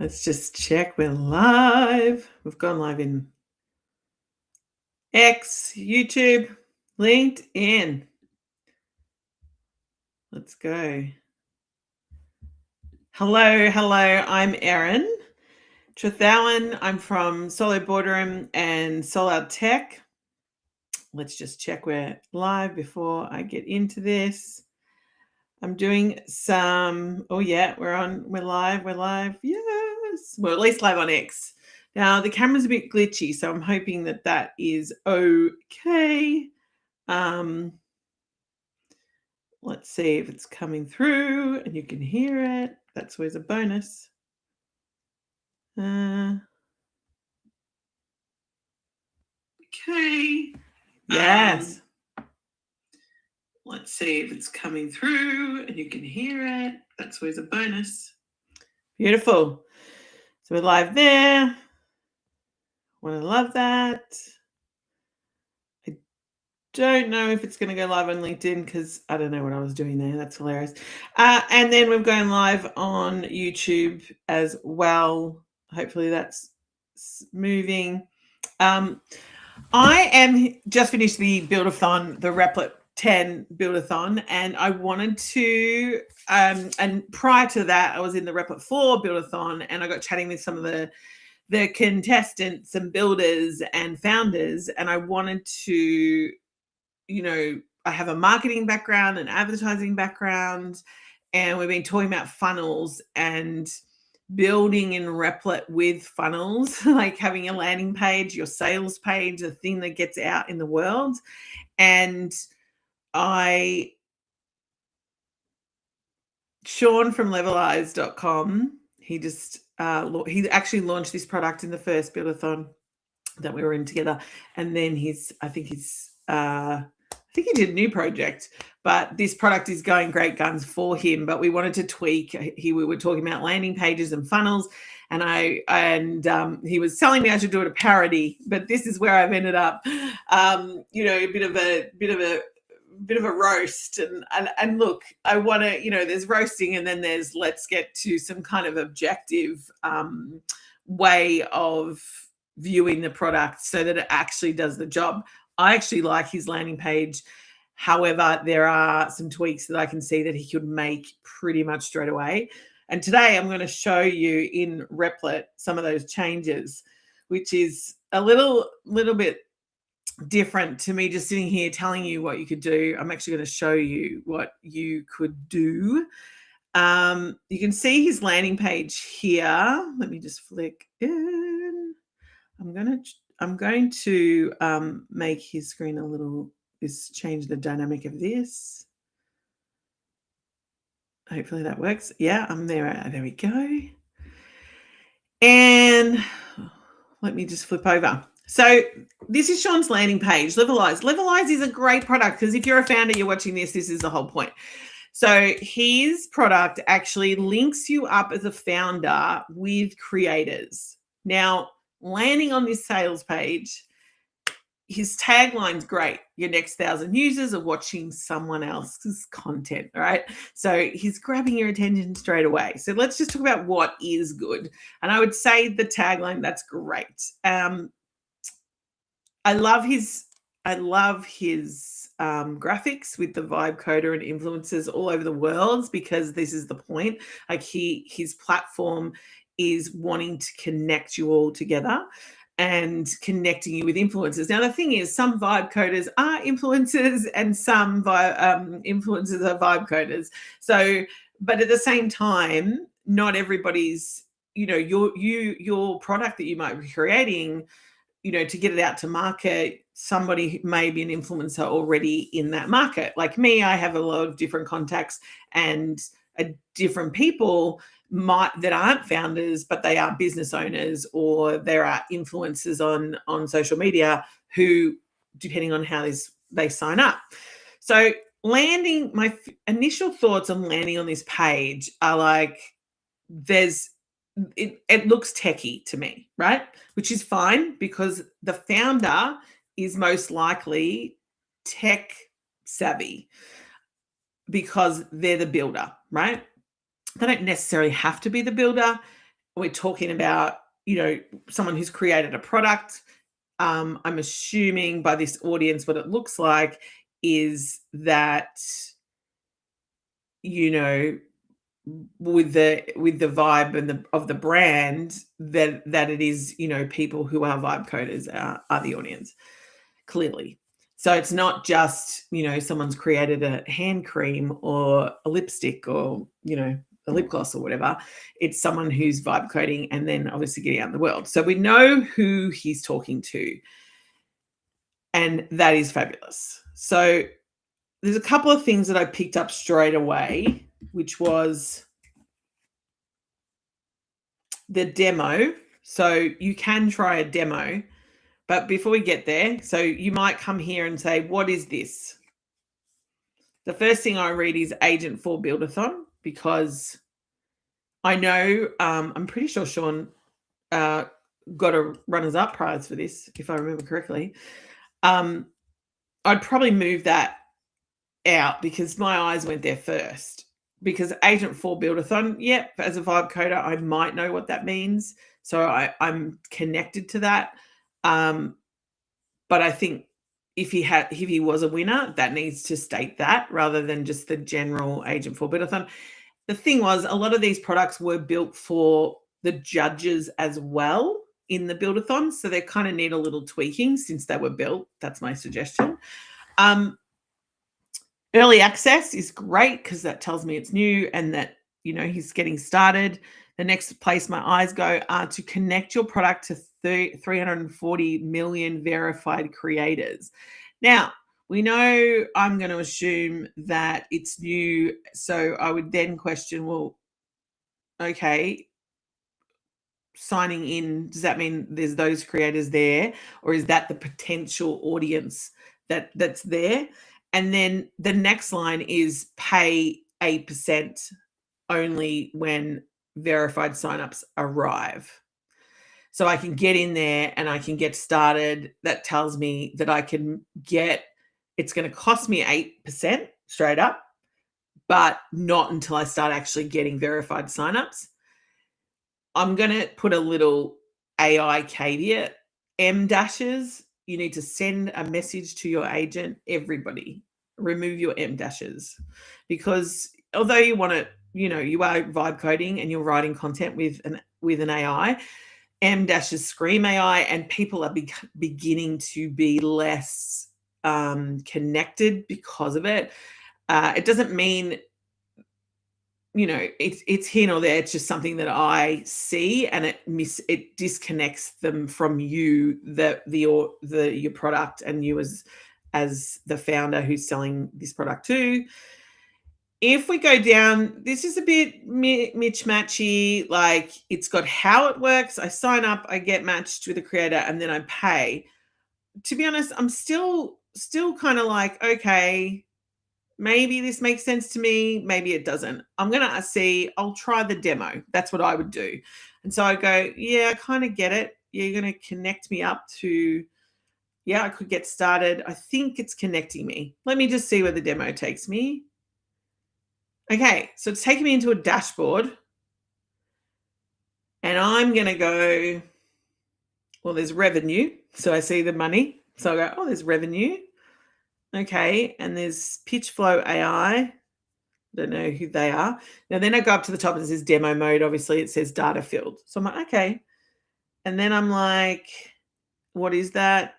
Let's just check we're live. We've gone live in X, YouTube, LinkedIn. Let's go. Hello. I'm Erin Trethowan. I'm from Solo Boardroom and Solo Tech. Let's just check we're live before I get into this. I'm doing some, we're live. Yes. Well, at least live on X. Now, the camera's a bit glitchy, so I'm hoping that is okay. Let's see if it's coming through and you can hear it. That's always a bonus. Okay. Yes. Let's see if it's coming through and you can hear it. That's always a bonus. Beautiful. So we're live there. Want to love that. I don't know if it's going to go live on LinkedIn because I don't know what I was doing there. That's hilarious. And then we're going live on YouTube as well. Hopefully that's moving. I am just finished the build-a-thon, the Replit 10 build-a-thon, and I wanted to, and prior to that, I was in the Replit 4 build-a-thon, and I got chatting with some of the contestants and builders and founders, and I wanted to, I have a marketing background, an advertising background, and we've been talking about funnels and building in Replit with funnels, like having a landing page, your sales page, the thing that gets out in the world. And Sean from levelize.com, he actually launched this product in the first build-a-thon that we were in together. And then I think he did a new project, but this product is going great guns for him. But we wanted to tweak. We were talking about landing pages and funnels, and he was telling me I should do it a parody. But this is where I've ended up. A bit of a roast, and look, I want to. There's roasting, and then there's let's get to some kind of objective way of viewing the product so that it actually does the job. I actually like his landing page. However, there are some tweaks that I can see that he could make pretty much straight away. And today I'm going to show you in Replit some of those changes, which is a little bit different to me just sitting here telling you what you could do. I'm actually going to show you what you could do. You can see his landing page here. Let me just flick in. I'm going to make his screen change the dynamic of this. Hopefully that works. Yeah, I'm there. There we go. And let me just flip over. So this is Sean's landing page, Levelize. Levelize is a great product because if you're a founder, you're watching this is the whole point. So his product actually links you up as a founder with creators. Now, landing on this sales page, his tagline's great. Your next 1,000 users are watching someone else's content, right? So he's grabbing your attention straight away. So let's just talk about what is good. And I would say the tagline, that's great. I love his graphics with the vibe coder and influencers all over the world because this is the point. Like his platform is wanting to connect you all together and connecting you with influencers. Now, the thing is, some vibe coders are influencers and some influencers are vibe coders. So, but at the same time, not everybody's, your product that you might be creating, to get it out to market, somebody may be an influencer already in that market. Like me, I have a lot of different contacts and different people that aren't founders, but they are business owners, or there are influencers on social media who, depending on how they sign up. So my initial thoughts on landing on this page are like, it looks techie to me, right? Which is fine because the founder is most likely tech savvy because they're the builder, right? They don't necessarily have to be the builder. we're talking about, someone who's created a product. I'm assuming by this audience, what it looks like is that, with the vibe and of the brand, that it is, people who are vibe coders are the audience, clearly. So it's not just, someone's created a hand cream or a lipstick or, a lip gloss or whatever. It's someone who's vibe coding and then obviously getting out in the world. So we know who he's talking to, and that is fabulous. So there's a couple of things that I picked up straight away, which was the demo. So you can try a demo, but before we get there, so you might come here and say, what is this? The first thing I read is Agent for Buildathon, because I know, I'm pretty sure Sean got a runners-up prize for this, if I remember correctly. I'd probably move that out because my eyes went there first. Because Agent for Buildathon, yep, as a vibe coder, I might know what that means. So I'm connected to that. But I think if he was a winner, that needs to state that rather than just the general Agent for Buildathon. The thing was, a lot of these products were built for the judges as well in the Buildathon, so they kind of need a little tweaking since they were built. That's my suggestion. Early access is great because that tells me it's new and that, he's getting started. The next place my eyes go are to connect your product to 340 million verified creators. Now, we know I'm going to assume that it's new, so I would then question, well, okay, signing in, does that mean there's those creators there, or is that the potential audience that's there? And then the next line is pay 8% only when verified signups arrive. So I can get in there and I can get started. That tells me that I can it's going to cost me 8% straight up, but not until I start actually getting verified signups. I'm going to put a little AI caveat. M dashes, you need to send a message to your agent. Everybody, remove your M dashes, because although you want to, you are vibe coding and you're writing content with an AI, M dashes scream AI, and people are beginning to be less connected because of it. It doesn't mean, it's here or there. It's just something that I see, and it disconnects them from you, your product, and you as the founder who's selling this product to. If we go down, this is a bit matchy. Like, it's got how it works. I sign up, I get matched with a creator, and then I pay. To be honest, I'm still kind of like, okay, maybe this makes sense to me, maybe it doesn't. I'm going to see, I'll try the demo. That's what I would do. And so I go, yeah, I kind of get it. You're going to connect me up to, yeah, I could get started. I think it's connecting me. Let me just see where the demo takes me. Okay, so it's taking me into a dashboard. And I'm going to go, well, there's revenue. So I see the money. So I go, oh, there's revenue. Okay, and there's Pitchflow AI. Don't know who they are. Now, then I go up to the top and it says demo mode. Obviously, it says data field. So I'm like, okay. And then I'm like, what is that?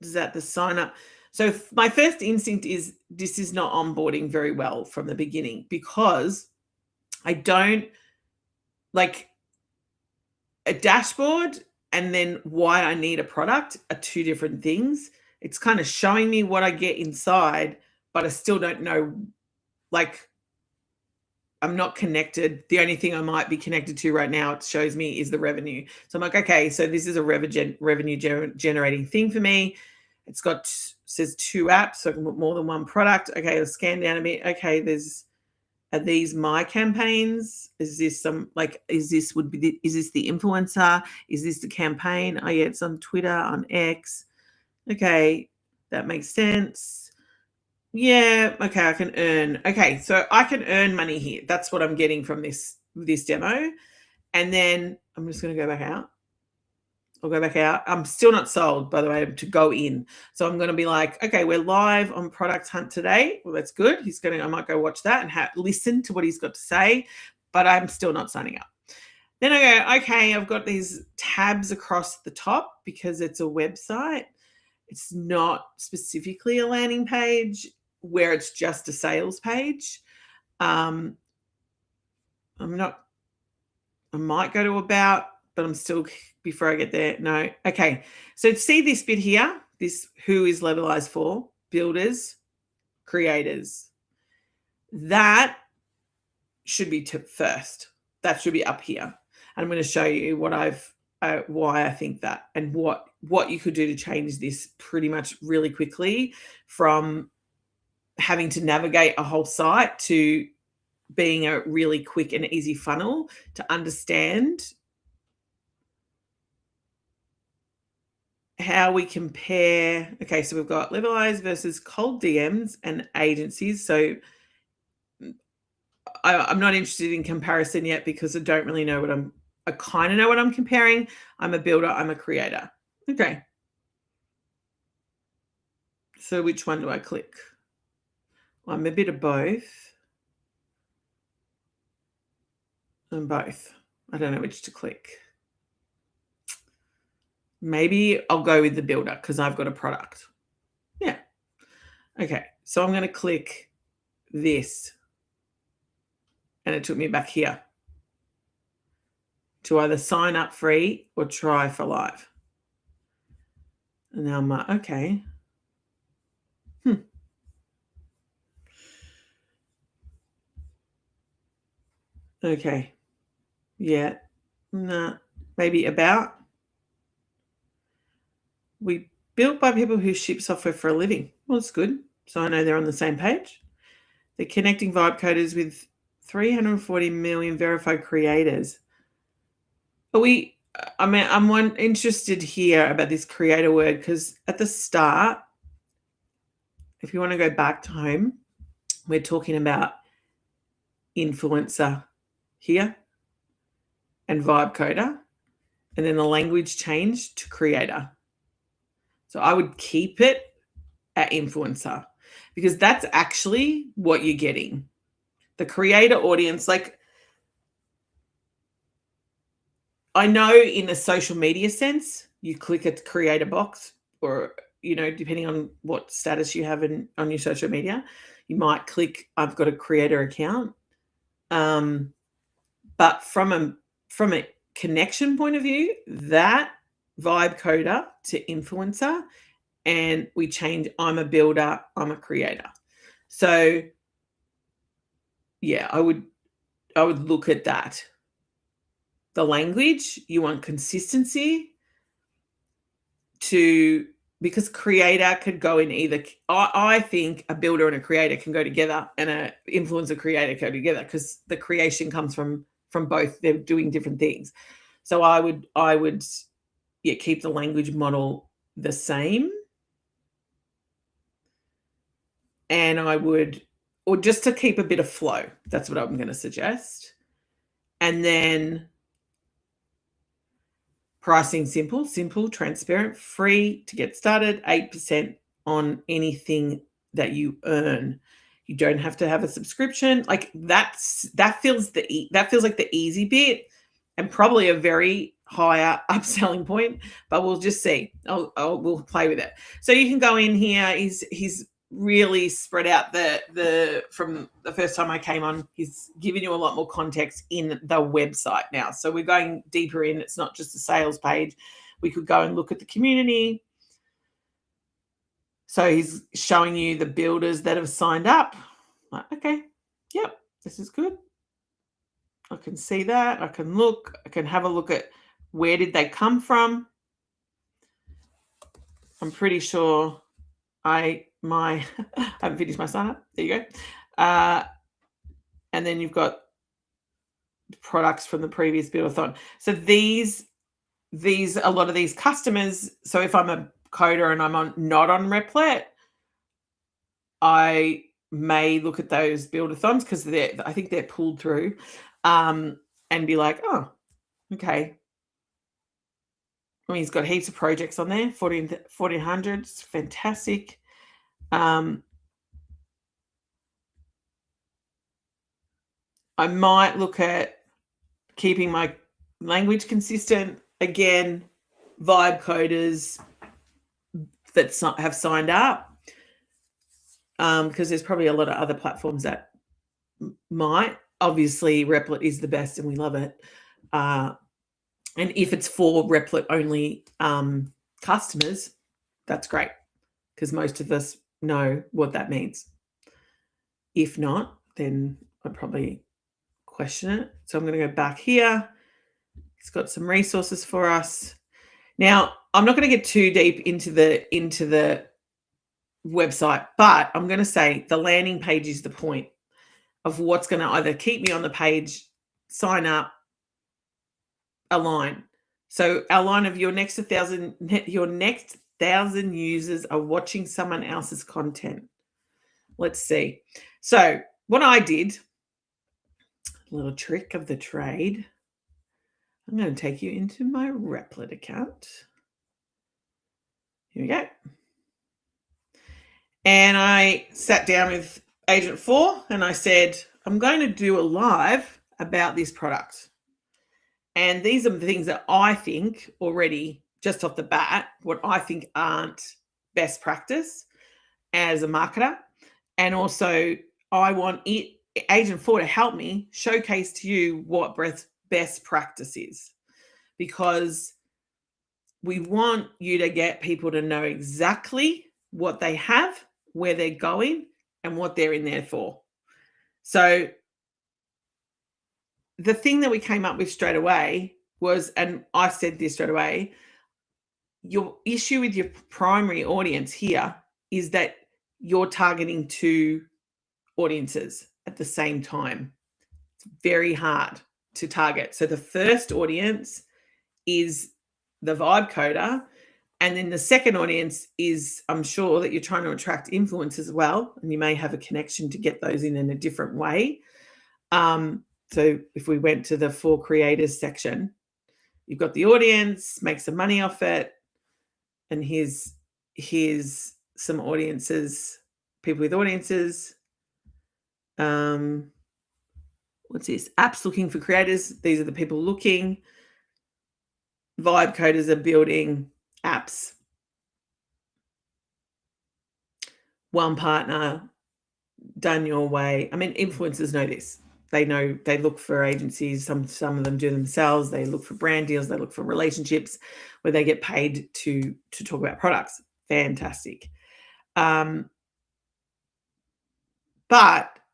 Is that the sign up? So my first instinct is this is not onboarding very well from the beginning, because I don't like a dashboard and then why I need a product are two different things. It's kind of showing me what I get inside, but I still don't know, like, I'm not connected. The only thing I might be connected to right now, it shows me, is the revenue. So I'm like, okay, so this is a revenue generating thing for me. It's got, says 2 apps, so I can put more than one product. Okay, I'll scan down a bit. Okay, are these my campaigns? Is this is this the influencer? Is this the campaign? Oh yeah, it's on Twitter, on X. Okay, that makes sense. Yeah, okay, I can earn. Okay, so I can earn money here. That's what I'm getting from this demo. And then I'm just going to go back out. I'll go back out. I'm still not sold, by the way, to go in. So I'm going to be like, okay, we're live on Product Hunt today. Well, that's good. I might go watch that and listen to what he's got to say, but I'm still not signing up. Then I go, okay, I've got these tabs across the top because it's a website. It's not specifically a landing page where it's just a sales page. I might go to about, but I'm still, before I get there, no. Okay, so see this bit here, this who is Levelize for? Builders, creators. That should be first. That should be up here. And I'm going to show you what why I think that, and what you could do to change this pretty much really quickly, from having to navigate a whole site to being a really quick and easy funnel to understand how we compare. Okay, so we've got Levelize versus cold DMs and agencies. So I'm not interested in comparison yet because I don't really know I kind of know what I'm comparing. I'm a builder, I'm a creator. Okay. So which one do I click? Well, I'm a bit of both. I'm both. I don't know which to click. Maybe I'll go with the builder because I've got a product. Yeah. Okay. So I'm going to click this. And it took me back here to either sign up free or try for live. And now I'm like, okay. Okay. Yeah. Nah. Maybe about. We built by people who ship software for a living. Well, that's good. So I know they're on the same page. They're connecting vibe coders with 340 million verified creators. I'm interested here about this creator word, because at the start, if you want to go back to home, we're talking about influencer here and vibe coder, and then the language changed to creator. So I would keep it at influencer, because that's actually what you're getting. The creator audience, like, I know in a social media sense, you click a creator box, or, depending on what status you have on your social media, you might click, I've got a creator account. But from a connection point of view, that vibe coder to influencer, and we change, I'm a builder, I'm a creator. So yeah, I would look at that. The language, you want consistency because creator could go in either. I think a builder and a creator can go together, and an influencer creator go together, because the creation comes from both. They're doing different things. So I would keep the language model the same. And or just to keep a bit of flow. That's what I'm going to suggest. And then pricing simple, transparent, free to get started, 8% on anything that you earn. You don't have to have a subscription. Like, that feels like the easy bit, and probably a very higher upselling point, but we'll just see. We'll play with it. So you can go in here. He's really spread out from the first time I came on. He's given you a lot more context in the website now. So we're going deeper in. It's not just a sales page. We could go and look at the community. So he's showing you the builders that have signed up. Like, okay, yep, this is good. I can see that. I can look. I can have a look at where did they come from. I'm pretty sure I haven't finished my sign up. There you go. And then you've got products from the previous build-a-thon. So these a lot of these customers. So if I'm a coder and I'm not on Replit, I may look at those build-a-thons, because I think they're pulled through, and be like, oh, Okay. I mean, he's got heaps of projects on there. 1400s, fantastic. I might look at keeping my language consistent. Again, vibe coders that have signed up, because there's probably a lot of other platforms that might. Obviously, Replit is the best and we love it. And if it's for Replit only customers, that's great, because most of us know what that means. If not, then I'd probably question it. So I'm going to go back here. It's got some resources for us. Now, I'm not going to get too deep into the website, but I'm going to say the landing page is the point of what's going to either keep me on the page, sign up, align. So our line of your next 1,000 users are watching someone else's content. Let's see. So what I did, a little trick of the trade. I'm going to take you into my Replit account. Here we go. And I sat down with Agent 4 and I said, I'm going to do a live about this product. And these are the things that I think already, just off the bat, what I think aren't best practice as a marketer. And also, I want Agent 4 to help me showcase to you what best practice is, because we want you to get people to know exactly what they have, where they're going, and what they're in there for. So the thing that we came up with straight away was, and I said this straight away, your issue with your primary audience here is that you're targeting two audiences at the same time. It's very hard to target. So the first audience is the vibe coder, and then the second audience is, I'm sure that you're trying to attract influencers as well, and you may have a connection to get those in a different way. So if we went to the for creators section, you've got the audience, make some money off it, and here's some audiences, people with audiences. What's this? Apps looking for creators. These are the people looking. Vibe coders are building apps. One partner, done your way. I mean, influencers know this. They know, they look for agencies. Some of them do themselves. They look for brand deals. They look for relationships where they get paid to talk about products. Fantastic. But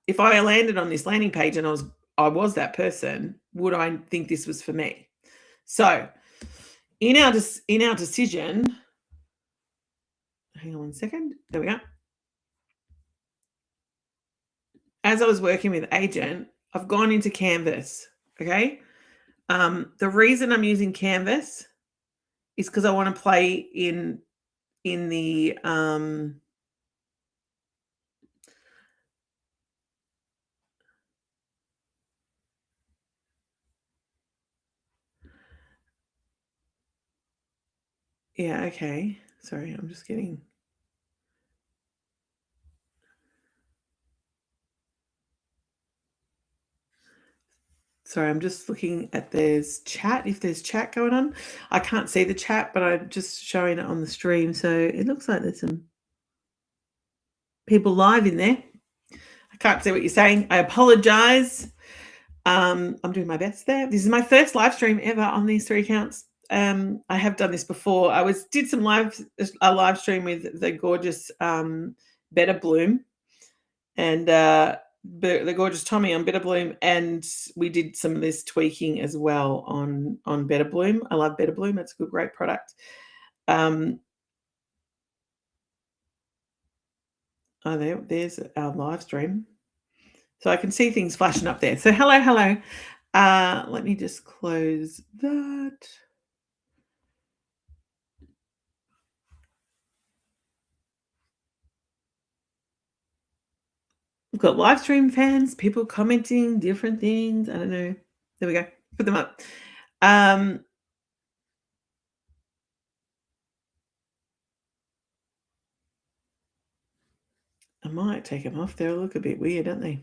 if I landed on this landing page and I was that person, would I think this was for me? So in our decision, hang on one second. There we go. As I was working with Agent, I've gone into Canvas. Okay. The reason I'm using Canvas is because I want to play in the yeah, okay. Sorry, I'm just getting. Sorry, I'm just looking at there's chat, if there's chat going on. I can't see the chat, but I'm just showing it on the stream. So it looks like there's some people live in there. I can't see what you're saying. I apologize. I'm doing my best there. This is my first live stream ever on these 3 accounts. I have done this before. I did some a live stream with the gorgeous Better Bloom and the gorgeous Tommy on Better Bloom, and we did some of this tweaking as well on Better Bloom. I love Better Bloom. It's a good, great product. There's our live stream. So I can see things flashing up there. So hello. Let me just close that. We've got live stream fans, people commenting different things. I don't know. There we go. Put them up. I might take them off. They look a bit weird, don't they?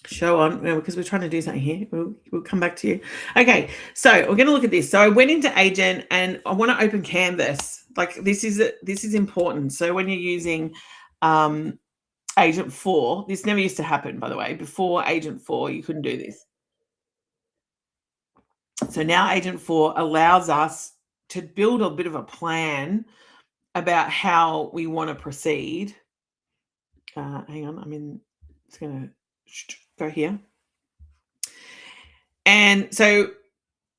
Show on, because we're trying to do something here. We'll come back to you. Okay, so we're going to look at this. So I went into Agent and I want to open Canvas. Like this is important. So when you're using Agent 4, this never used to happen, by the way. Before Agent 4, you couldn't do this. So now Agent 4 allows us to build a bit of a plan about how we want to proceed. Hang on, it's going to go here. And so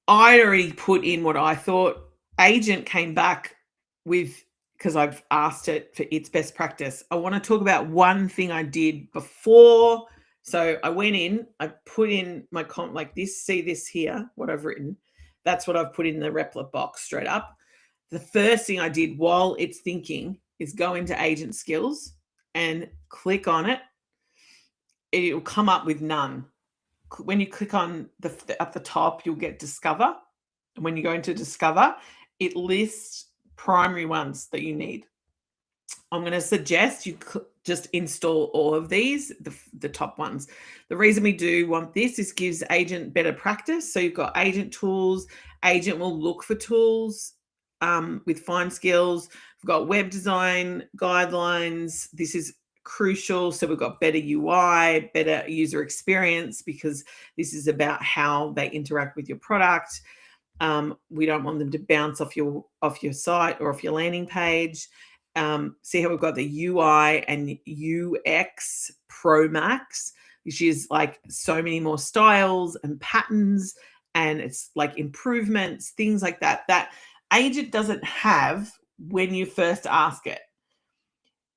I already put in what I thought. Agent came back with, because I've asked it for its best practice. I want to talk about one thing I did before. So I went in, I put in my comp like this. See this here, what I've written. That's what I've put in the Replit box straight up. The first thing I did while it's thinking is go into Agent Skills and click on it. It will come up with none. When you click on at the top, you'll get Discover. And when you go into Discover, it lists primary ones that you need. I'm going to suggest you just install all of these, the top ones. The reason we do want this is gives Agent better practice. So you've got Agent tools. Agent will look for tools with Find Skills. We've got web design guidelines. This is crucial. So we've got better UI, better user experience, because this is about how they interact with your product. We don't want them to bounce off your site or off your landing page. See how we've got the UI and UX Pro Max, which is like so many more styles and patterns, and it's like improvements, things like that, that Agent doesn't have when you first ask it.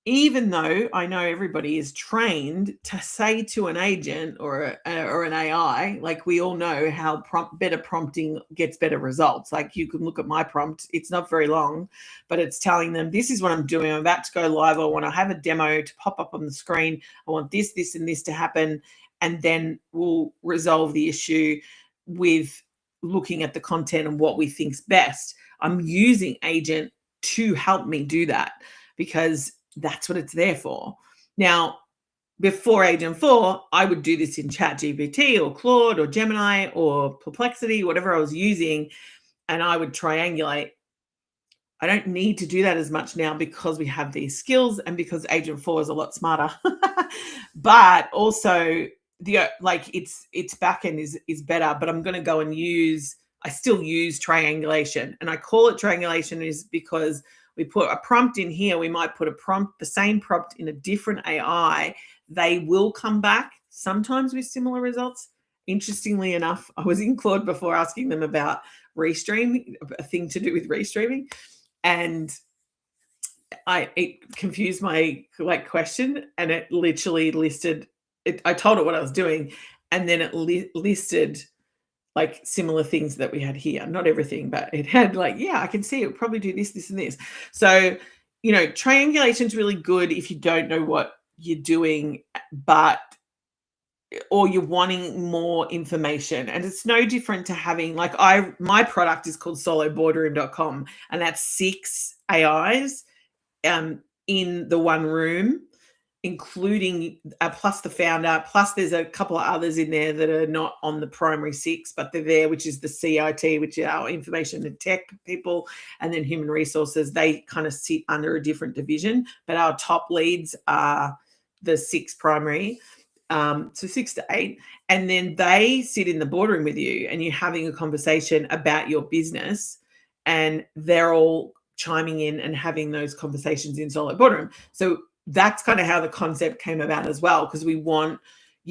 Even though I know everybody is trained to say to an agent or an AI, like we all know how better prompting gets better results. Like you can look at my prompt, it's not very long, but it's telling them, this is what I'm doing. I'm about to go live. I want to have a demo to pop up on the screen. I want this, this, and this to happen. And then we'll resolve the issue with looking at the content and what we think's best. I'm using Agent to help me do that because that's what it's there for. Now, before Agent 4, I would do this in ChatGPT or Claude or Gemini or Perplexity, whatever I was using, and I would triangulate. I don't need to do that as much now because we have these skills and because Agent 4 is a lot smarter. But also its backend is better, but I'm going to go and I still use triangulation, and I call it triangulation is because we put a prompt in here. We might put the same prompt in a different AI. They will come back sometimes with similar results. Interestingly enough, I was in Claude before asking them about restream, a thing to do with restreaming, and it confused my question, and it literally listed it. I told it what I was doing, and then it listed like similar things that we had here. Not everything, but it had I can see it would probably do this, this, and this. So, triangulation is really good if you don't know what you're doing, or you're wanting more information. And it's no different to having my product is called soloboardroom.com, and that's 6 AIs in the one room, including plus the founder, plus there's a couple of others in there that are not on the primary 6, but they're there, which is the CIT, which is our information and tech people, and then human resources. They kind of sit under a different division, but our top leads are the 6 primary, so 6 to 8, and then they sit in the boardroom with you, and you're having a conversation about your business, and they're all chiming in and having those conversations in Solo Boardroom. So that's kind of how the concept came about as well, because you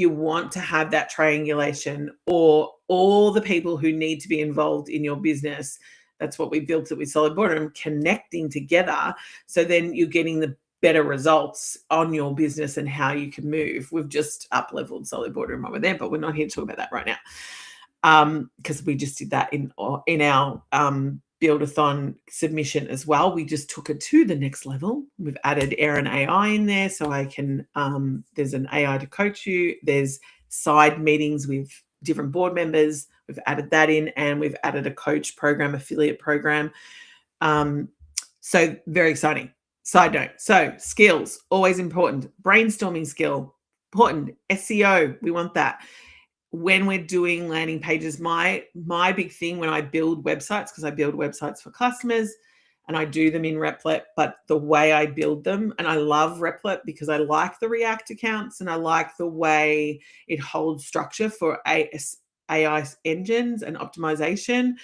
want to have that triangulation, or all the people who need to be involved in your business. That's what we built it with Solid Boardroom, connecting together. So then you're getting the better results on your business and how you can move. We've just up-leveled Solid Boardroom over there, but we're not here to talk about that right now, because we just did that in our Build-a-thon submission as well. We just took it to the next level. We've added Erin AI in there, so I can there's an AI to coach you. There's side meetings with different board members We've added that in, and we've added a coach program, affiliate program. So very exciting. Side note. So skills, always important. Brainstorming skill, important. SEO, we want that. When we're doing landing pages, my big thing when I build websites, because I build websites for customers and I do them in Replit, but the way I build them, and I love Replit because I like the React accounts and I like the way it holds structure for AI engines and optimization.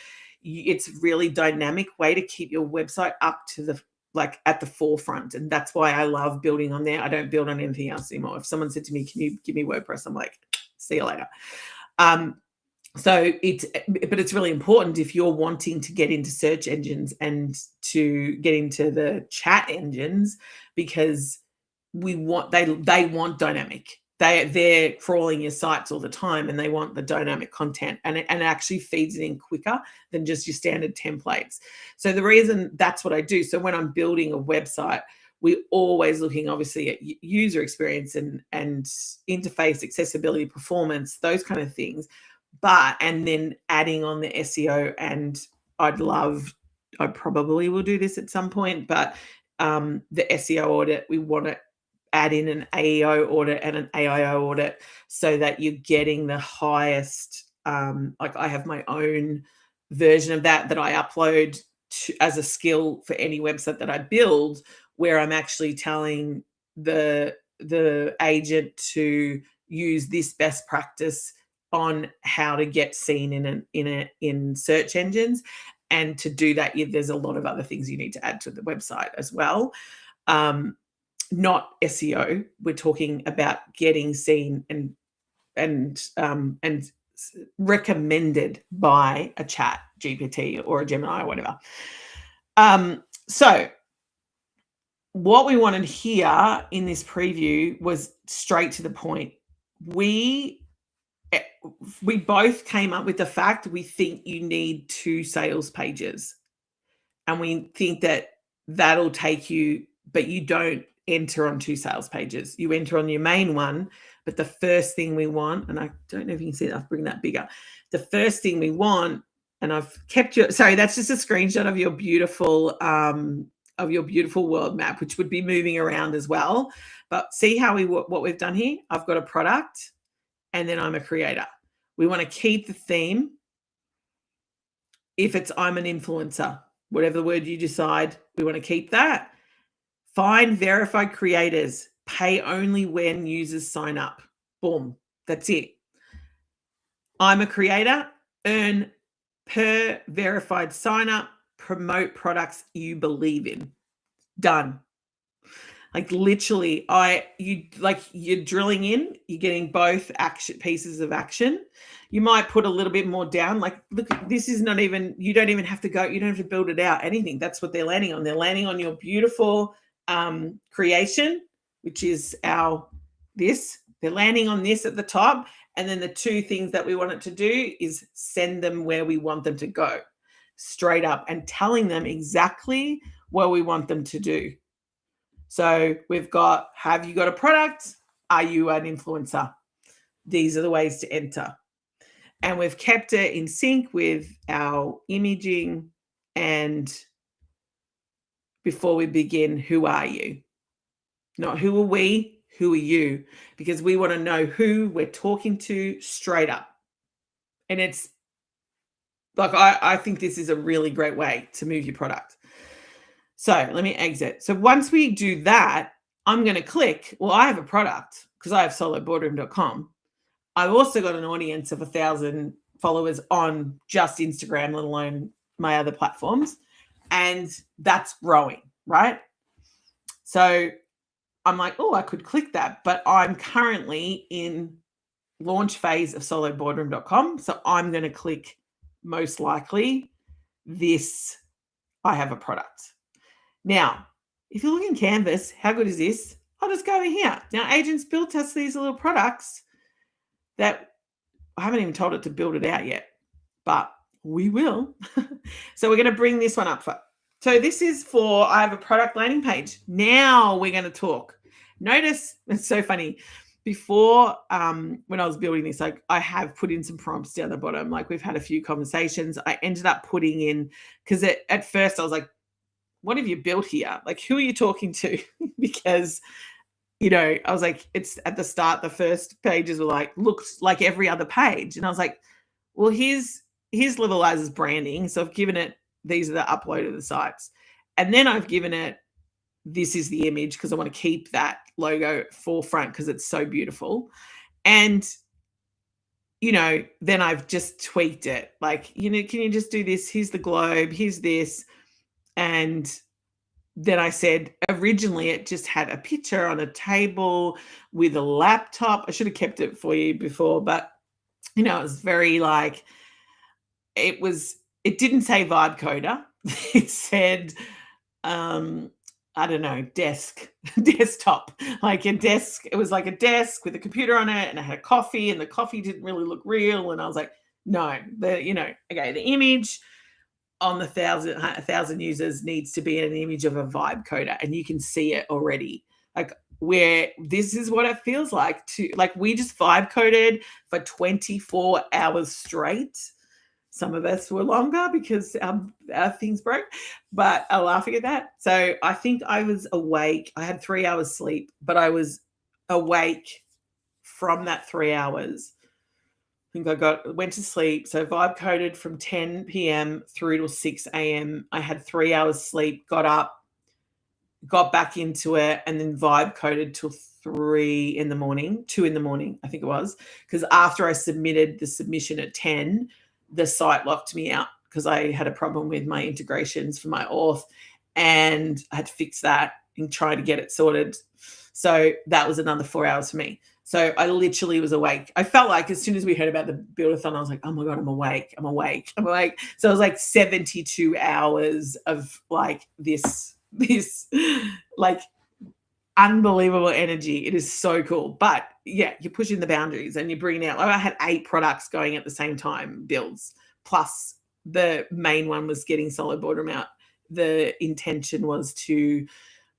It's really dynamic way to keep your website up to the at the forefront. And that's why I love building on there. I don't build on anything else anymore. If someone said to me, can you give me WordPress? I'm like, see you later. But it's really important if you're wanting to get into search engines and to get into the chat engines, because they want dynamic. They're crawling your sites all the time and they want the dynamic content, and it actually feeds it in quicker than just your standard templates. So the reason that's what I do. So when I'm building a website, we're always looking obviously at user experience and interface, accessibility, performance, those kind of things. And then adding on the SEO, and I probably will do this at some point, but the SEO audit, we want to add in an AEO audit and an AIO audit so that you're getting the highest, I have my own version of that I upload as a skill for any website that I build, where I'm actually telling the agent to use this best practice on how to get seen in search engines. And to do that, there's a lot of other things you need to add to the website as well. Not SEO. We're talking about getting seen and recommended by a chat GPT or a Gemini or whatever. So what we wanted here in this preview was straight to the point. We both came up with the fact we think you need 2 sales pages, and we think that that'll take you, but you don't enter on 2 sales pages. You enter on your main one, but the first thing we want, and I don't know if you can see that, I'll bring that bigger. The first thing we want, and I've kept sorry, that's just a screenshot of your beautiful world map, which would be moving around as well. But see how what we've done here? I've got a product, and then I'm a creator. We want to keep the theme. If it's I'm an influencer, whatever the word you decide, we want to keep that. Find verified creators. Pay only when users sign up. Boom. That's it. I'm a creator. Earn per verified sign up. Promote products you believe in. Done. Like literally, you're drilling in, you're getting both pieces of action. You might put a little bit more down. Like, look, this is not even, you don't even have to go, you don't have to build it out, anything. That's what they're landing on. They're landing on your beautiful creation, which is they're landing on this at the top. And then the 2 things that we want it to do is send them where we want them to go, straight up, and telling them exactly what we want them to do. So we've got, have you got a product? Are you an influencer? These are the ways to enter. And we've kept it in sync with our imaging. And before we begin, who are you? Not who are we, who are you? Because we want to know who we're talking to straight up. And it's like, I think this is a really great way to move your product. So let me exit. So once we do that, I'm going to click, well, I have a product because I have soloboardroom.com. I've also got an audience of 1,000 followers on just Instagram, let alone my other platforms. And that's growing, right? So I'm like, oh, I could click that, but I'm currently in launch phase of soloboardroom.com. So I'm going to click most likely this, I have a product. Now, if you look in Canvas, how good is this? I'll just go over here. Now, Agents built us these little products that I haven't even told it to build it out yet, but we will. So we're going to bring this one up. So this is I have a product landing page. Now we're going to talk. Notice, it's so funny. before, when I was building this, like I have put in some prompts down the bottom. Like we've had a few conversations. I ended up putting in, because at first I was like, what have you built here? Like, who are you talking to? Because, I was like, it's at the start, the first pages were like, looks like every other page. And I was like, well, here's Livelizer's branding. So I've given it, these are the upload of the sites. And then I've given it, this is the image, because I want to keep that logo forefront because it's so beautiful. And, then I've just tweaked it. Like, can you just do this? Here's the globe. Here's this. And then I said, originally it just had a picture on a table with a laptop. I should have kept it for you before, but, it was very like, it didn't say vibe coder. It said, I don't know, desktop, like a desk. It was like a desk with a computer on it, and it had coffee, and the coffee didn't really look real. And I was like, no, the image on the 1,000 users needs to be an image of a vibe coder, and you can see it already. Like, where this is what it feels like we just vibe coded for 24 hours straight. Some of us were longer because our things broke, but I'm laughing at that. So I think I was awake. I had 3 hours sleep, but I was awake from that 3 hours. I think I went to sleep. So vibe coded from 10 p.m. through till 6 a.m. I had 3 hours sleep, got up, got back into it, and then vibe coded till 2 in the morning, I think it was. Because after I submitted the submission at 10, the site locked me out because I had a problem with my integrations for my auth, and I had to fix that and try to get it sorted. So that was another 4 hours for me. So I literally was awake. I felt like as soon as we heard about the build-a-thon, I was like, oh my God, I'm awake. So it was like 72 hours of like this like unbelievable energy. It is so cool. But yeah, you're pushing the boundaries and you're bringing out, like I had 8 products going at the same time, builds, plus the main one was getting Solid Boardroom out. The intention was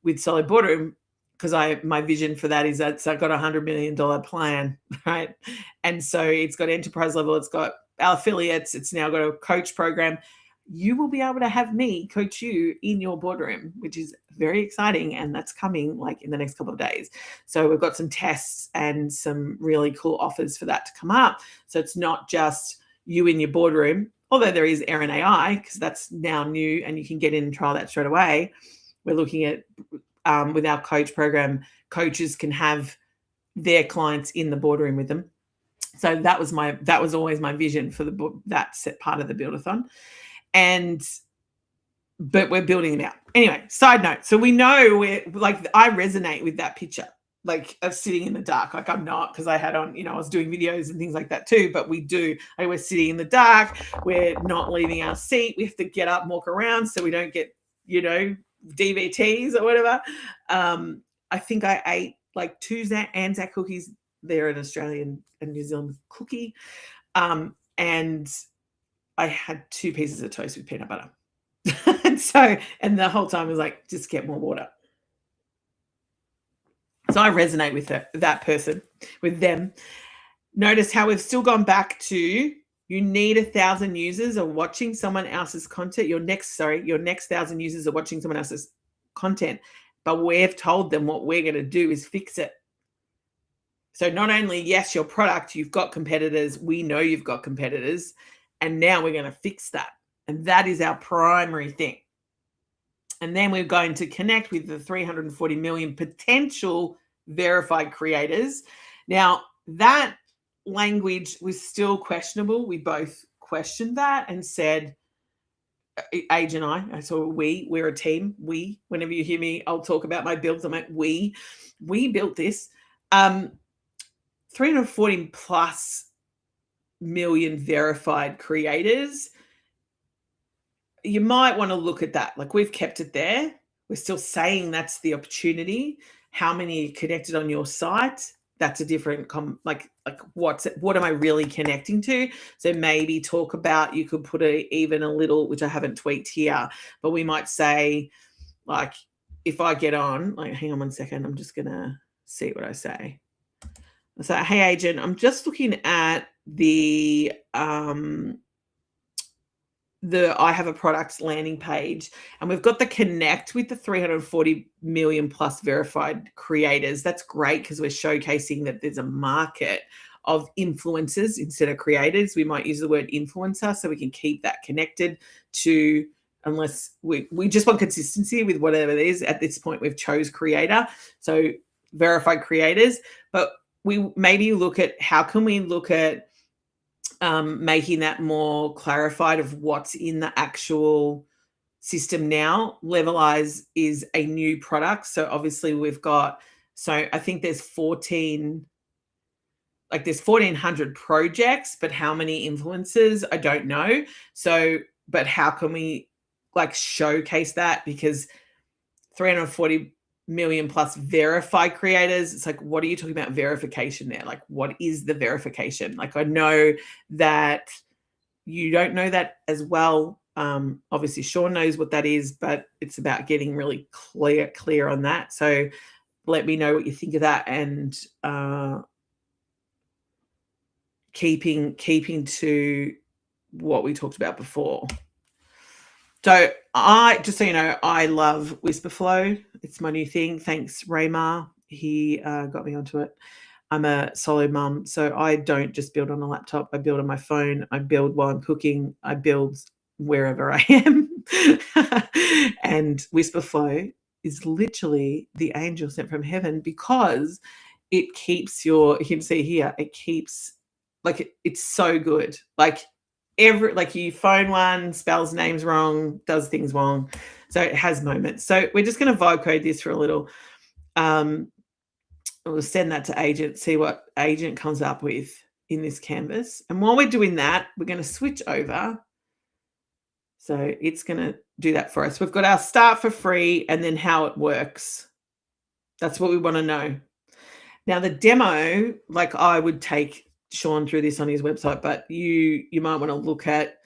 with Solid Boardroom, because my vision for that is that I've got $100 million plan, right? And so it's got enterprise level, it's got our affiliates, it's now got a coach program. You will be able to have me coach you in your boardroom, which is very exciting. And that's coming like in the next couple of days. So we've got some tests and some really cool offers for that to come up. So it's not just you in your boardroom, although there is Erin AI, because that's now new and you can get in and trial that straight away. We're looking at, with our coach program, coaches can have their clients in the boardroom with them. So that was always my vision for that set part of the build-a-thon. But we're building them out. Anyway, side note. So we know I resonate with that picture, like of sitting in the dark. Like I'm not, because I had on, I was doing videos and things like that too, but we're sitting in the dark. We're not leaving our seat. We have to get up and walk around so we don't get, DVTs or whatever. I think I ate like 2 Anzac cookies. They're an Australian and New Zealand cookie. And I had 2 pieces of toast with peanut butter. and the whole time I was like, just get more water. So I resonate with that person, with them. Notice how we've still gone back to, you need 1,000 users are watching someone else's content. Your next 1,000 users are watching someone else's content. But we've told them what we're going to do is fix it. So not only, yes, your product, you've got competitors. We know you've got competitors. And now we're going to fix that. And that is our primary thing. And then we're going to connect with the 340 million potential verified creators. Now, that language was still questionable. We both questioned that and said, Age and I, so we're a team. Whenever you hear me, I'll talk about my builds. I'm like, we built this. 340 plus million verified creators. You might want to look at that. Like we've kept it there. We're still saying that's the opportunity. How many are connected on your site? That's a different, what am I really connecting to? So maybe talk about, you could put even a little, which I haven't tweaked here, but we might say, like, if I get on, like, hang on one second, I'm just going to see what I say. So, hey, agent, I'm just looking at the I have a products landing page, and we've got the connect with the 340 million plus verified creators. That's great because we're showcasing that there's a market of influencers instead of creators. We might use the word influencer so we can keep that connected to, unless we just want consistency with whatever it is. At this point, we've chose creator, so verified creators. But we maybe look at how can we look at making that more clarified of what's in the actual system now. Levelize is a new product. So obviously we've got, so I think there's 1,400 projects, but how many influencers, I don't know. So, but how can we like showcase that? Because 340 million plus verified creators, it's like, what are you talking about verification there? Like, what is the verification? Like, I know that you don't know that as well. Obviously Sean knows what that is, but it's about getting really clear on that. So let me know what you think of that, and keeping to what we talked about before. So just so you know, I love Whisperflow. It's my new thing. Thanks, Raymar. He got me onto it. I'm a solo mum, so I don't just build on a laptop. I build on my phone. I build while I'm cooking. I build wherever I am. And Whisperflow is literally the angel sent from heaven, because it keeps you can see here, it keeps, like, it's so good. Like you phone one, spells names wrong, does things wrong. So it has moments. So we're just going to vibe code this for a little. We'll send that to agent, see what agent comes up with in this canvas. And while we're doing that, we're going to switch over. So it's going to do that for us. We've got our start for free and then how it works. That's what we want to know. Now the demo, like, I would take Sean through this on his website, but you might want to look at,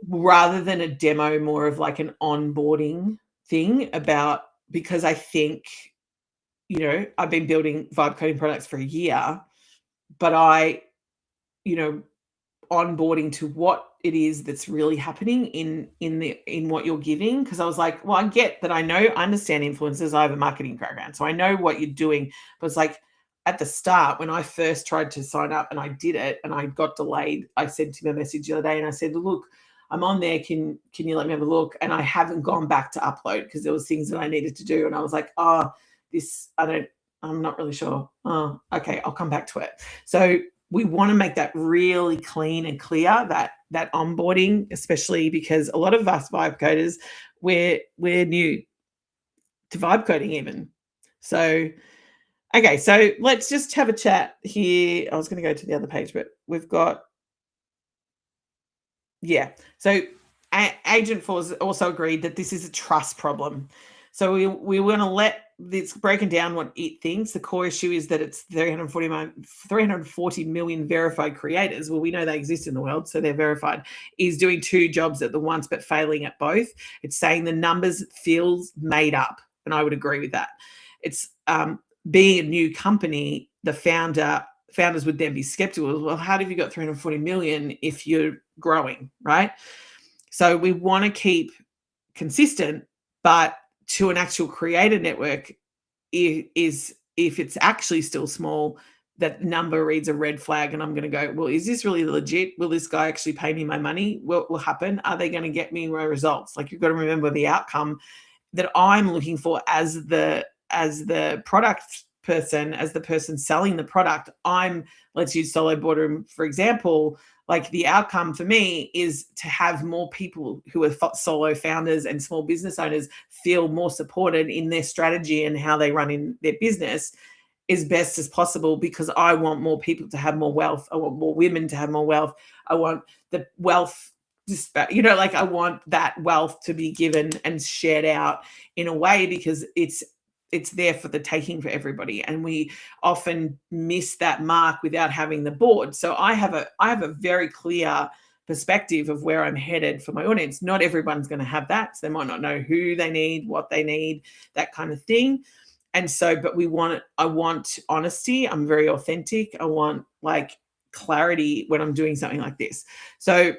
rather than a demo, more of like an onboarding thing about, because I think, you know, I've been building vibe coding products for a year, but onboarding to what it is that's really happening in what you're giving. Because I was like, well, I get that. I understand influencers. I have a marketing program, so I know what you're doing. But it's like, at the start, when I first tried to sign up and I did it and I got delayed, I sent him a message the other day and I said, look, I'm on there. Can you let me have a look? And I haven't gone back to upload because there was things that I needed to do. And I was like, I'm not really sure. Oh, okay, I'll come back to it. So we want to make that really clean and clear, that onboarding, especially because a lot of us vibe coders, we're new to vibe coding even. So, okay, so let's just have a chat here. I was going to go to the other page, but we've got, yeah. So Agent 4 also agreed that this is a trust problem. So we want to let this broken down what it thinks. The core issue is that it's 340 million verified creators. Well, we know they exist in the world, so they're verified. Is doing two jobs at the once, but failing at both. It's saying the numbers feels made up, and I would agree with that. It's being a new company, the founders would then be skeptical. Well, how have you got 340 million if you're growing, right? So we want to keep consistent, but to an actual creator network, is if it's actually still small, that number reads a red flag, and I'm going to go, well, is this really legit? Will this guy actually pay me my money? What will happen? Are they going to get me my results? Like, you've got to remember the outcome that I'm looking for as the product person, as the person selling the product. Let's use Solo Boardroom, for example. Like, the outcome for me is to have more people who are solo founders and small business owners feel more supported in their strategy and how they run in their business as best as possible, because I want more people to have more wealth. I want more women to have more wealth. I want the wealth, I want that wealth to be given and shared out in a way, because it's there for the taking for everybody, and we often miss that mark without having the board. So I have a very clear perspective of where I'm headed for my audience. Not everyone's going to have that, so they might not know who they need, what they need, that kind of thing. And so, but I want honesty. I'm very authentic. I want like clarity when I'm doing something like this. So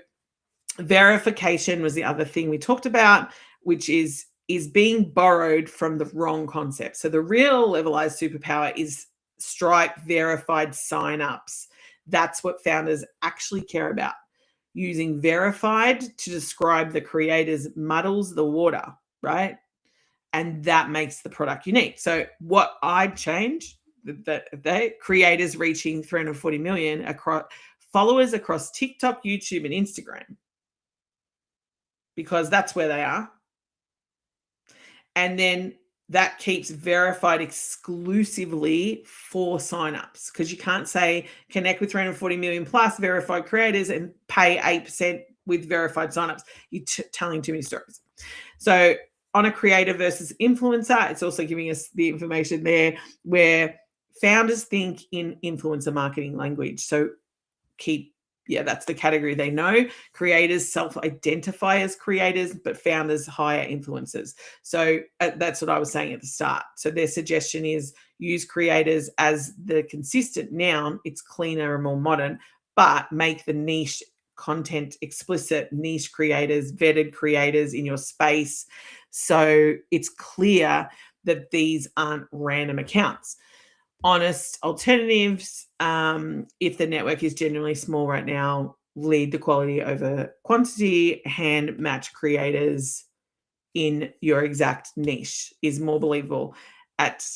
verification was the other thing we talked about, which is being borrowed from the wrong concept. So the real levelized superpower is Stripe verified signups. That's what founders actually care about. Using verified to describe the creators muddles the water, right? And that makes the product unique. So what I'd change, that they creators reaching 340 million across followers across TikTok, YouTube, and Instagram, because that's where they are. And then that keeps verified exclusively for signups, because you can't say connect with 340 million plus verified creators and pay 8% with verified signups. You're telling too many stories. So on a creator versus influencer, it's also giving us the information there where founders think in influencer marketing language. So that's the category they know. Creators self-identify as creators, but founders hire influencers. So that's what I was saying at the start. So their suggestion is use creators as the consistent noun. It's cleaner and more modern, but make the niche content explicit, niche creators, vetted creators in your space. So it's clear that these aren't random accounts. Honest alternatives, if the network is genuinely small right now, lead the quality over quantity. Hand match creators in your exact niche is more believable at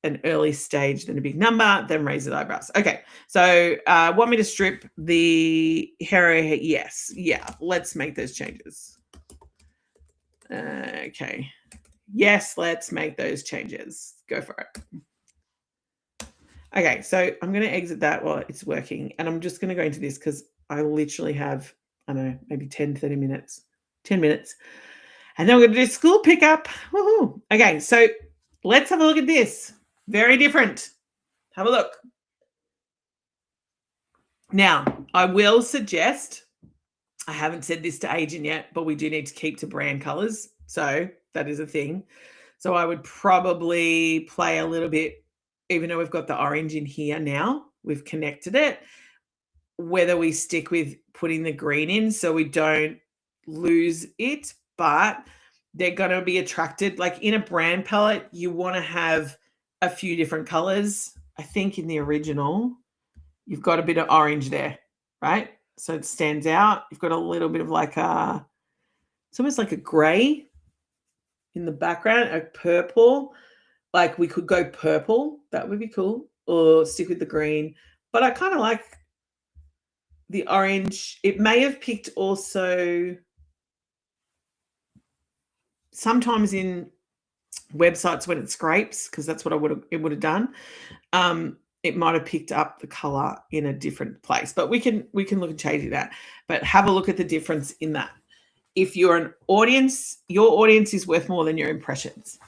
an early stage than a big number, then raise the eyebrows. Okay, so want me to strip the hair? Yes, yeah, let's make those changes. Okay, yes, let's make those changes. Go for it. Okay, so I'm going to exit that while it's working, and I'm just going to go into this because I literally have, I don't know, maybe 10 minutes, and then we're going to do school pickup. Woohoo! Okay, so let's have a look at this. Very different. Have a look. Now, I will suggest, I haven't said this to agent yet, but we do need to keep to brand colors. So that is a thing. So I would probably play a little bit, even though we've got the orange in here now, we've connected it, whether we stick with putting the green in so we don't lose it, but they're going to be attracted. Like in a brand palette, you want to have a few different colors. I think in the original, you've got a bit of orange there, right? So it stands out. You've got a little bit of like it's almost like a gray in the background, a purple. Like we could go purple. That would be cool. Or stick with the green. But I kind of like the orange. It may have picked also sometimes in websites when it scrapes, because that's what it would have done. It might have picked up the color in a different place, but we can look at changing that. But have a look at the difference in that. If you're an audience, your audience is worth more than your impressions.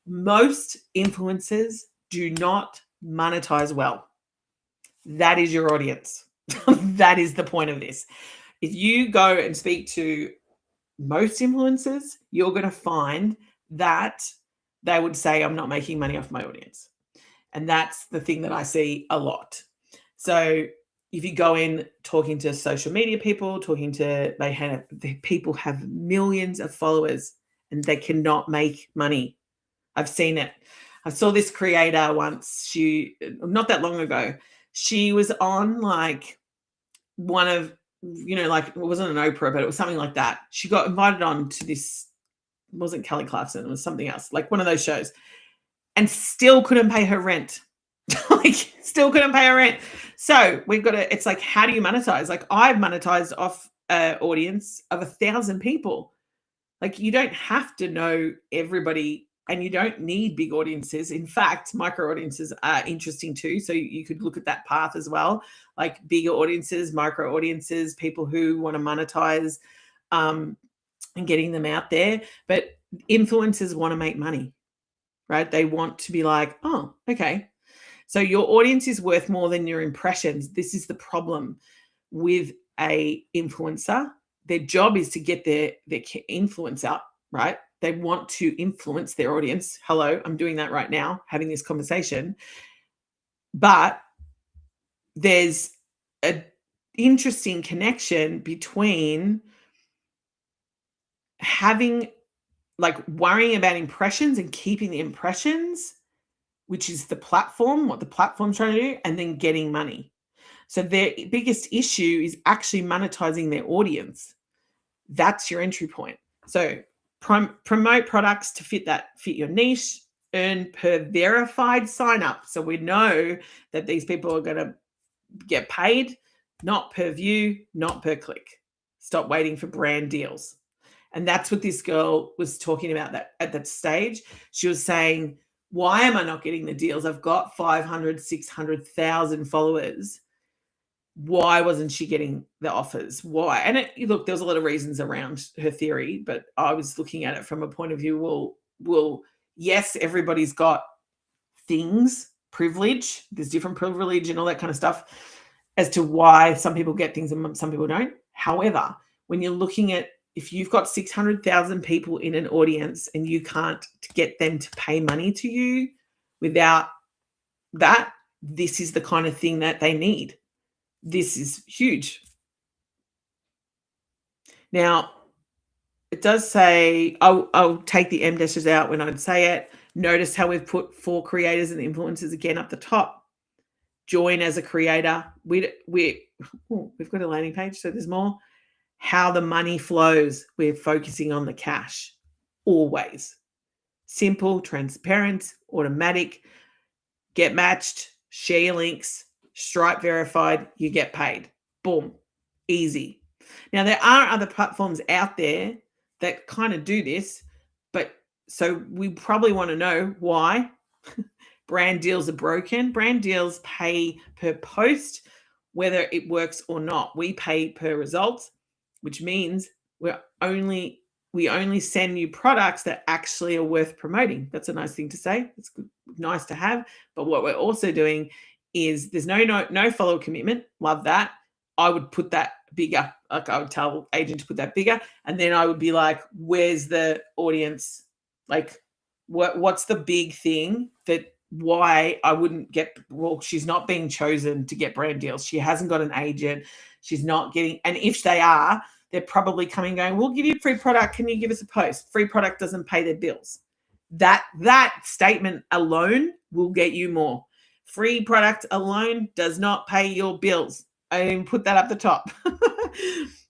Most influencers do not monetize well. That is your audience. That is the point of this. If you go and speak to most influencers, you're going to find that they would say, I'm not making money off my audience. And that's the thing that I see a lot. So if you go in talking to social media people, people have millions of followers and they cannot make money. I've seen it. I saw this creator once, not that long ago, she was on like one of, like it wasn't an Oprah, but it was something like that. She got invited on to this, it wasn't Kelly Clarkson, it was something else, like one of those shows, and still couldn't pay her rent. Still couldn't pay her rent. So we've got it's like, how do you monetize? Like I've monetized off an audience of 1,000 people. Like you don't have to know everybody and you don't need big audiences. In fact, micro audiences are interesting too. So you could look at that path as well, like bigger audiences, micro audiences, people who want to monetize and getting them out there. But influencers want to make money, right? They want to be like, oh, okay. So your audience is worth more than your impressions. This is the problem with a influencer. Their job is to get their influence up, right? They want to influence their audience. Hello, I'm doing that right now, having this conversation. But there's an interesting connection between worrying about impressions and keeping the impressions, which is the platform, what the platform's trying to do, and then getting money. So their biggest issue is actually monetizing their audience. That's your entry point. So promote products to fit your niche, earn per verified sign up. So we know that these people are going to get paid, not per view, not per click. Stop waiting for brand deals. And that's what this girl was talking about at that stage. She was saying, why am I not getting the deals? I've got 500, 600,000 followers. Why wasn't she getting the offers? Why? And look, there was a lot of reasons around her theory, but I was looking at it from a point of view, well, yes, everybody's got things, privilege. There's different privilege and all that kind of stuff as to why some people get things and some people don't. However, when you're looking at, if you've got 600,000 people in an audience and you can't get them to pay money to you without that, this is the kind of thing that they need. This is huge. Now, it does say, I'll take the M dashes out when I'd say it. Notice how we've put for creators and influencers again up the top. Join as a creator. We've got a landing page, so there's more. How the money flows. We're focusing on the cash. Always. Simple, transparent, automatic. Get matched, share your links, Stripe verified, you get paid. Boom. Easy. Now, there are other platforms out there that kind of do this, but so we probably want to know why brand deals are broken. Brand deals pay per post, whether it works or not. We pay per results, which means we only send you products that actually are worth promoting. That's a nice thing to say. It's good, nice to have. But what we're also doing is there's no follow commitment. Love that. I would put that bigger. Like I would tell agent to put that bigger. And then I would be like, where's the audience? Like what's the big thing that why I wouldn't get, well, she's not being chosen to get brand deals. She hasn't got an agent. She's not getting, and if they are, they're probably coming going, we'll give you free product. Can you give us a post? Free product doesn't pay their bills. That statement alone will get you more. Free product alone does not pay your bills. I didn't put that up the top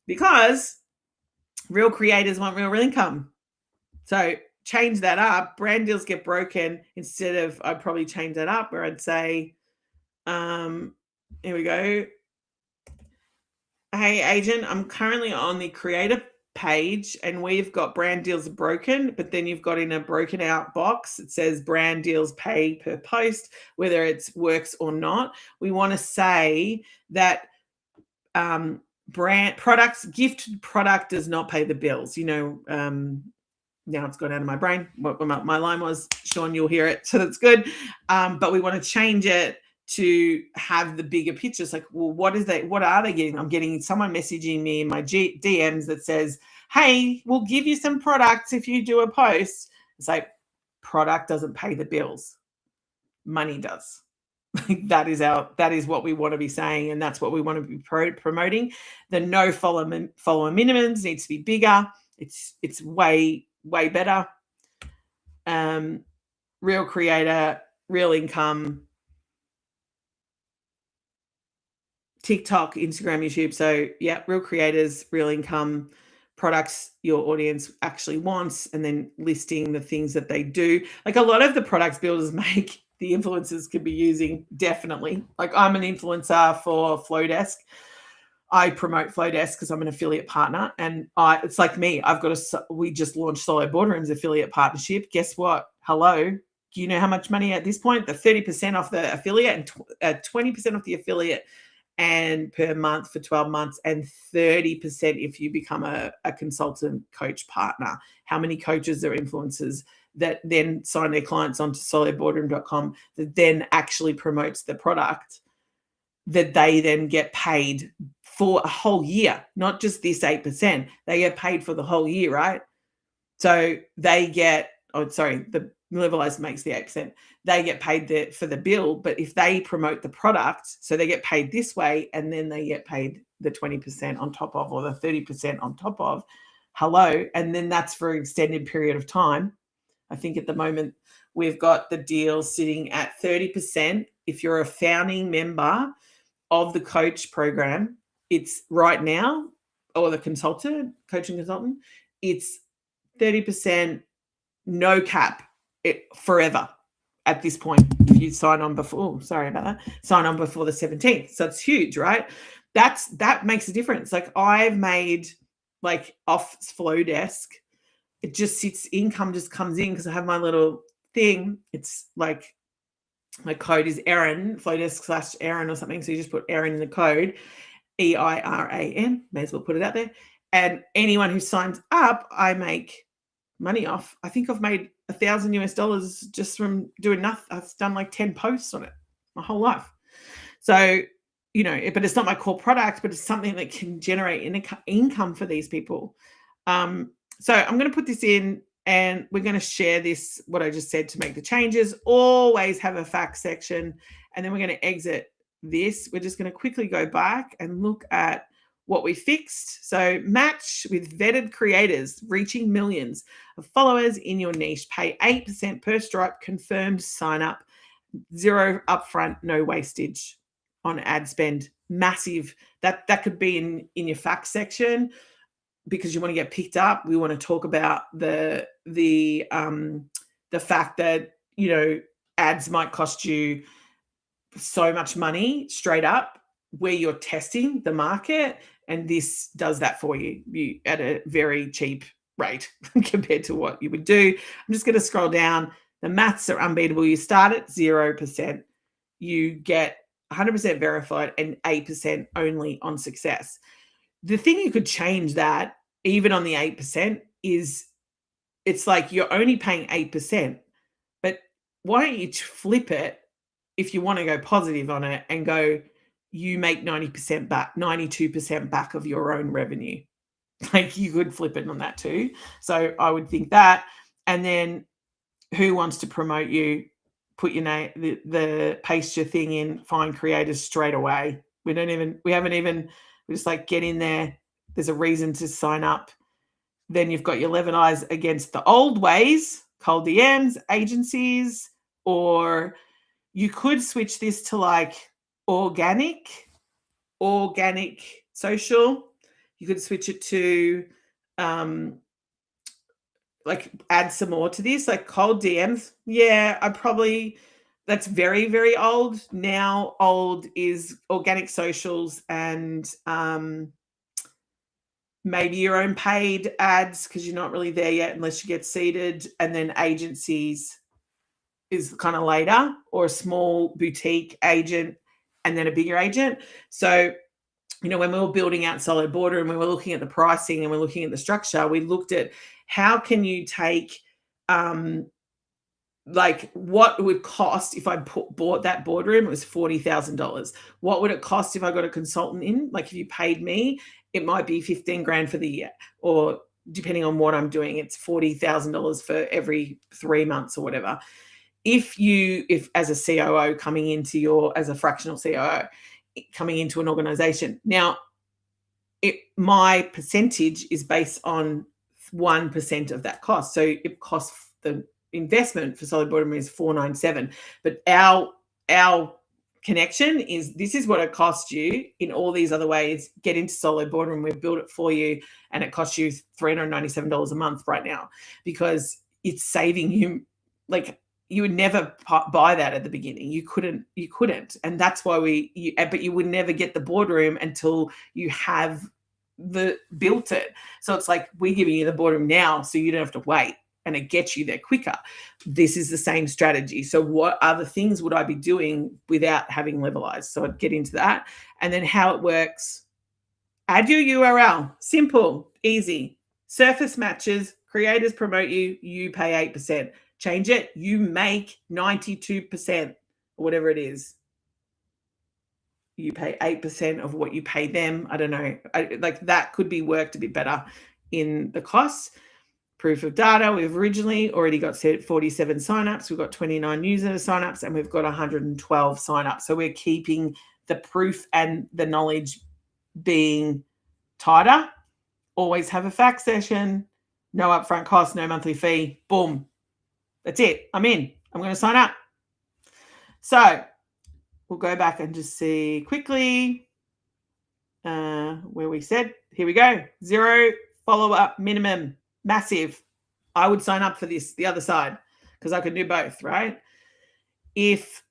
because real creators want real income. So change that up. Brand deals get broken. Instead of, I'd probably change that up where I'd say, here we go. Hey, agent, I'm currently on the creator page and we've got brand deals broken, but then you've got in a broken out box, it says brand deals pay per post, whether it works or not. We want to say that gifted product does not pay the bills. Now it's gone out of my brain. What my line was, Sean, you'll hear it, so that's good. But we want to change it to have the bigger picture. It's like, well, what are they getting? I'm getting someone messaging me in my DMs that says, hey, we'll give you some products if you do a post. It's like, product doesn't pay the bills. Money does. That is what we want to be saying, and that's what we want to be promoting. The no follower minimums needs to be bigger. It's way better. Real creator, real income. TikTok, Instagram, YouTube. So yeah, real creators, real income, products your audience actually wants, and then listing the things that they do. Like a lot of the products builders make, the influencers could be using, definitely. Like I'm an influencer for Flowdesk. I promote Flowdesk because I'm an affiliate partner, and it's like me. We just launched Solo Boardrooms affiliate partnership. Guess what? Hello. Do you know how much money at this point? The 30% off the affiliate and 20% off the affiliate and per month for 12 months, and 30% if you become a consultant coach partner. How many coaches or influencers that then sign their clients onto soloboardroom.com that then actually promotes the product that they then get paid for a whole year, not just this 8%. They get paid for the whole year, right? So they get, the Levelized makes the 8%. They get paid for the bill, but if they promote the product, so they get paid this way, and then they get paid the 20% on top of, or the 30% on top of, and then that's for an extended period of time. I think at the moment we've got the deal sitting at 30%. If you're a founding member of the coach program, it's right now, or the coaching consultant, it's 30%, no cap, forever at this point. If you sign on before, sign on before the 17th. So it's huge, right? That makes a difference. Like I've made, like off Flow Desk, it just sits, income just comes in because I have my little thing. It's like my code is Erin, Flowdesk/Erin or something. So you just put Erin in the code, EIRAN, may as well put it out there. And anyone who signs up, I make money off. I think I've made $1,000 just from doing nothing. I've done like 10 posts on it my whole life. So, but it's not my core product, but it's something that can generate income for these people. So I'm going to put this in, and we're going to share this, what I just said, to make the changes. Always have a facts section. And then we're going to exit this. We're just going to quickly go back and look at what we fixed. So match with vetted creators, reaching millions of followers in your niche. Pay 8% per stripe, confirmed sign up, 0 upfront, no wastage on ad spend. Massive. That could be in your facts section, because you want to get picked up. We want to talk about the fact that, ads might cost you so much money straight up, where you're testing the market, and this does that for you at a very cheap rate compared to what you would do. I'm just going to scroll down. The maths are unbeatable. You start at 0%, you get 100% verified, and 8% only on success. The thing you could change that, even on the 8%, is it's like you're only paying 8%, but why don't you flip it if you want to go positive on it and go, you make 90% back, 92% back of your own revenue. Like you could flip it on that too. So I would think that. And then who wants to promote you? Put your name, the paste your thing in, find creators straight away. We just like get in there. There's a reason to sign up. Then you've got your 11 eyes against the old ways, cold DMs, agencies, or you could switch this to like organic social. You could switch it to like add some more to this, like cold DMs. Yeah, that's very, very old. Now old is organic socials and maybe your own paid ads, because you're not really there yet unless you get seeded. And then agencies is kind of later, or a small boutique agent and then a bigger agent. So, when we were building out Solid Border and we were looking at the pricing and we're looking at the structure, we looked at how can you take like what it would cost if I bought that boardroom. It was $40,000. What would it cost if I got a consultant in? Like if you paid me, it might be 15 grand for the year, or depending on what I'm doing, it's $40,000 for every 3 months or whatever. If as a COO as a fractional COO coming into an organization, now my percentage is based on 1% of that cost. So it costs, the investment for Solid Border is $497, but our connection is, this is what it costs you in all these other ways. Get into Solid Border and we've built it for you, and it costs you $397 a month right now, because it's saving you. Like you would never buy that at the beginning. You couldn't, and that's why but you would never get the boardroom until you have built it. So it's like we're giving you the boardroom now, so you don't have to wait, and it gets you there quicker. This is the same strategy. So what other things would I be doing without having Levelized? So I'd get into that. And then how it works. Add your URL. Simple, easy. Surface matches, creators promote you, you pay 8%. Change it, you make 92%, or whatever it is. You pay 8% of what you pay them. I don't know. Like that could be worked a bit better in the costs. Proof of data, we've originally already got set 47 signups, we've got 29 user signups, and we've got 112 signups. So we're keeping the proof and the knowledge being tighter. Always have a fact session, no upfront cost, no monthly fee. Boom. That's it. I'm in. I'm going to sign up. So we'll go back and just see quickly where we said, here we go. 0 follow-up minimum. Massive. I would sign up for this, the other side, because I can do both, right? If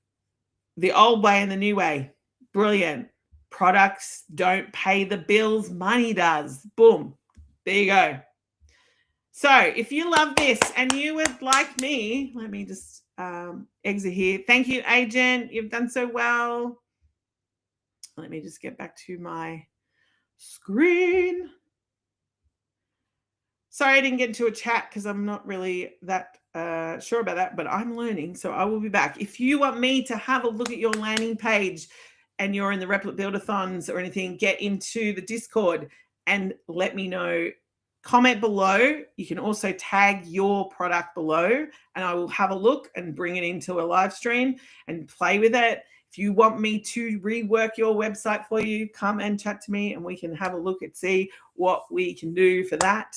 the old way and the new way, brilliant. Products don't pay the bills, money does. Boom. There you go. So if you love this and you would like me, let me just exit here. Thank you, agent. You've done so well. Let me just get back to my screen. Sorry, I didn't get into a chat because I'm not really that sure about that, but I'm learning, so I will be back. If you want me to have a look at your landing page and you're in the Replit Buildathons or anything, get into the Discord and let me know. Comment below. You can also tag your product below and I will have a look and bring it into a live stream and play with it. If you want me to rework your website for you, come and chat to me and we can have a look and see what we can do for that.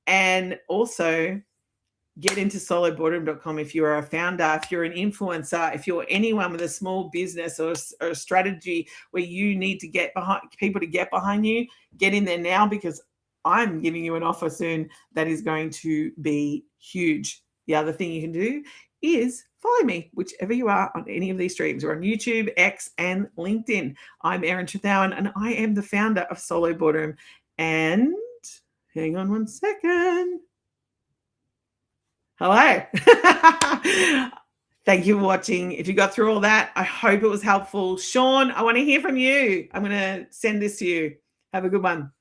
And also get into soloboardroom.com if you're a founder, if you're an influencer, if you're anyone with a small business or a strategy where you need to get behind people to get behind you, get in there now because I'm giving you an offer soon that is going to be huge. The other thing you can do is follow me, whichever you are on any of these streams. We're on YouTube, X, and LinkedIn. I'm Erin Trethowan, and I am the founder of Solo Boardroom. And hang on one second. Hello. Thank you for watching. If you got through all that, I hope it was helpful. Sean, I want to hear from you. I'm going to send this to you. Have a good one.